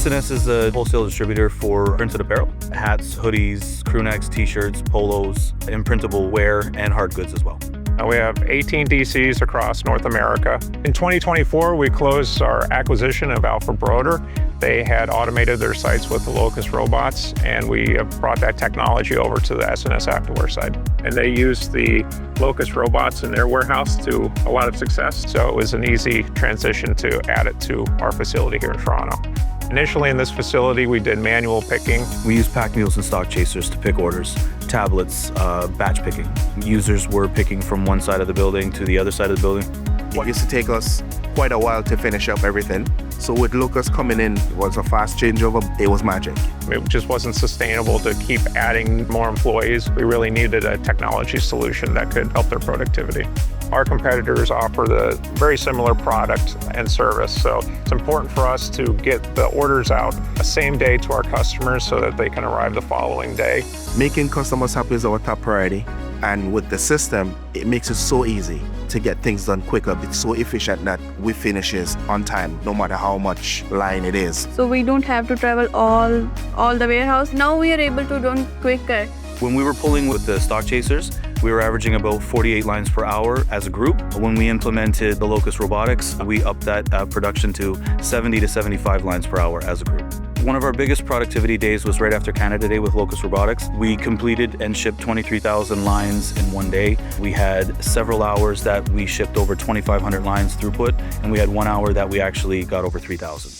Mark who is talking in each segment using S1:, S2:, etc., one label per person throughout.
S1: S&S is a wholesale distributor for printed apparel, hats, hoodies, crew necks, t-shirts, polos, imprintable wear, and hard goods as well.
S2: We have 18 DCs across North America. In 2024, we closed our acquisition of Alphabroder. They had automated their sites with the Locus Robots, and we have brought that technology over to the S&S Activewear side. And they used the Locus Robots in their warehouse to a lot of success, so it was an easy transition to add it to our facility here in Toronto. Initially in this facility, we did manual picking.
S1: We used pack mules and stock chasers to pick orders, tablets, batch picking. Users were picking from one side of the building to the other side of the building.
S3: It used to take us quite a while to finish up everything. So with Locus coming in, it was a fast changeover. It was magic.
S2: It just wasn't sustainable to keep adding more employees. We really needed a technology solution that could help their productivity. Our competitors offer the very similar product and service, so it's important for us to get the orders out the same day to our customers so that they can arrive the following day.
S3: Making customers happy is our top priority, and with the system, it makes it so easy to get things done quicker. It's so efficient that we finishes on time, no matter how much line it is.
S4: So we don't have to travel all the warehouse. Now we are able to do quicker.
S1: When we were pulling with the stock chasers, we were averaging about 48 lines per hour as a group. When we implemented the Locus Robotics, we upped that production to 70 to 75 lines per hour as a group. One of our biggest productivity days was right after Canada Day with Locus Robotics. We completed and shipped 23,000 lines in one day. We had several hours that we shipped over 2,500 lines throughput, and we had 1 hour that we actually got over 3,000.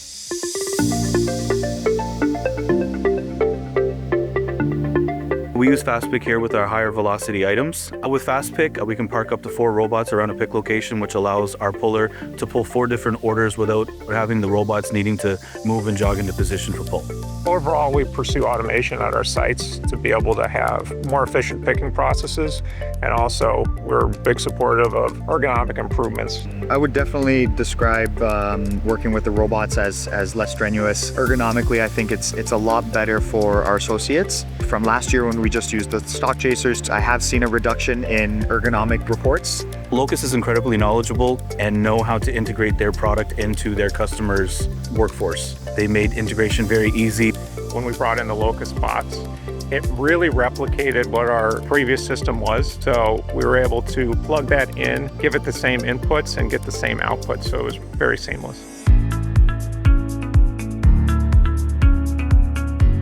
S1: We use Fast Pick here with our higher velocity items. With Fast Pick, we can park up to 4 robots around a pick location, which allows our puller to pull 4 different orders without having the robots needing to move and jog into position for pull.
S2: Overall, we pursue automation at our sites to be able to have more efficient picking processes, and also we're big supportive of ergonomic improvements.
S5: I would definitely describe working with the robots as less strenuous. Ergonomically, I think it's a lot better for our associates. From last year when we just used the stock chasers, I have seen a reduction in ergonomic reports.
S1: Locus is incredibly knowledgeable and know how to integrate their product into their customers' workforce. They made integration very easy.
S2: When we brought in the Locus bots, it really replicated what our previous system was. So we were able to plug that in, give it the same inputs, and get the same output. So it was very seamless.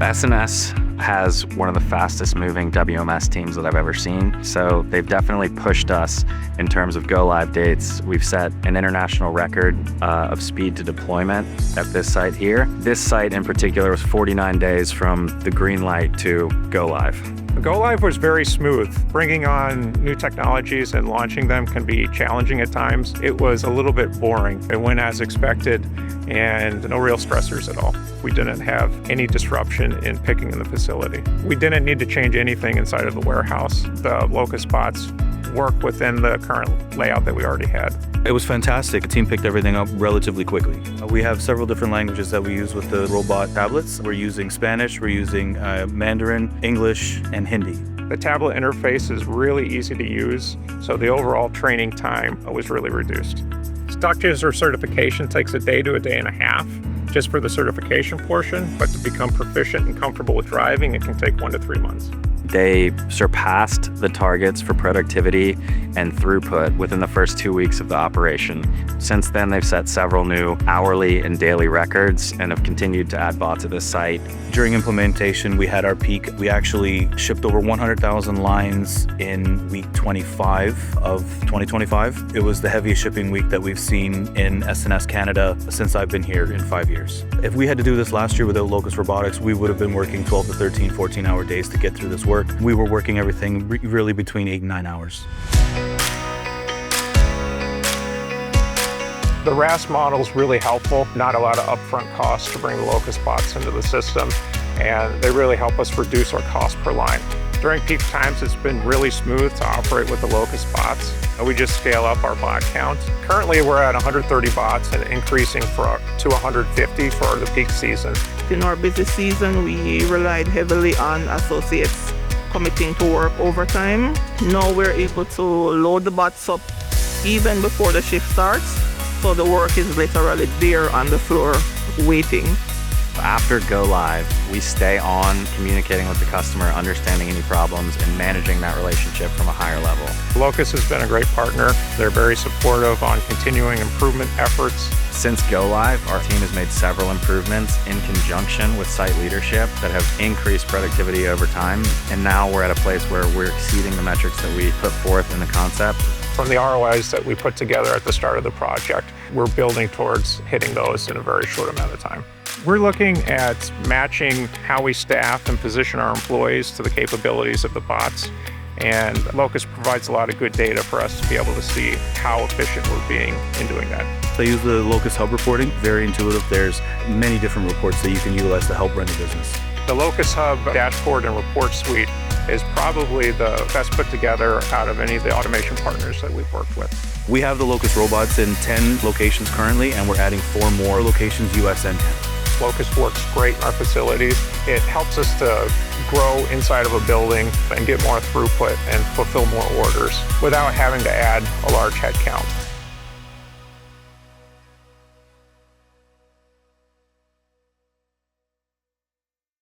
S6: S&S has one of the fastest moving WMS teams that I've ever seen. So they've definitely pushed us in terms of go live dates. We've set an international record of speed to deployment at this site here. This site in particular was 49 days from the green light to go live.
S2: Go live was very smooth. Bringing on new technologies and launching them can be challenging at times. It was a little bit boring. It went as expected and no real stressors at all. We didn't have any disruption in picking in the facility. We didn't need to change anything inside of the warehouse. The Locus bots work within the current layout that we already had.
S1: It was fantastic. The team picked everything up relatively quickly. We have several different languages that we use with the robot tablets. We're using Spanish, we're using Mandarin, English, and Hindi.
S2: The tablet interface is really easy to use, so the overall training time was really reduced. Stock chaser certification takes a day to a day and a half just for the certification portion, but to become proficient and comfortable with driving, it can take 1 to 3 months.
S6: They surpassed the targets for productivity and throughput within the first 2 weeks of the operation. Since then, they've set several new hourly and daily records and have continued to add bots to this site.
S1: During implementation, we had our peak. We actually shipped over 100,000 lines in week 25 of 2025. It was the heaviest shipping week that we've seen in S&S Canada since I've been here in 5 years. If we had to do this last year without Locus Robotics, we would have been working 12 to 13, 14-hour days to get through this work. We were working everything really between 8 and 9 hours.
S2: The RAS model is really helpful. Not a lot of upfront costs to bring the Locus bots into the system, and they really help us reduce our cost per line. During peak times, it's been really smooth to operate with the Locus bots. We just scale up our bot count. Currently, we're at 130 bots and increasing to 150 for the peak season.
S7: In our busy season, we relied heavily on associates committing to work overtime. Now we're able to load the bots up even before the shift starts, so the work is literally there on the floor waiting.
S6: after go live, we stay on communicating with the customer, understanding any problems, and managing that relationship from a higher level.
S2: Locus has been a great partner. They're very supportive on continuing improvement efforts.
S6: Since go live, our team has made several improvements in conjunction with site leadership that have increased productivity over time. And now we're at a place where we're exceeding the metrics that we put forth in the concept.
S2: From the ROIs that we put together at the start of the project, we're building towards hitting those in a very short amount of time. We're looking at matching how we staff and position our employees to the capabilities of the bots. And Locus provides a lot of good data for us to be able to see how efficient we're being in doing that.
S1: They use the Locus Hub reporting, very intuitive. There's many different reports that you can utilize to help run your business.
S2: The Locus Hub dashboard and report suite is probably the best put together out of any of the automation partners that we've worked with.
S1: We have the Locus Robots in 10 locations currently, and we're adding 4 more locations, US and Canada.
S2: Locus works great in our facilities. It helps us to grow inside of a building and get more throughput and fulfill more orders without having to add a large headcount.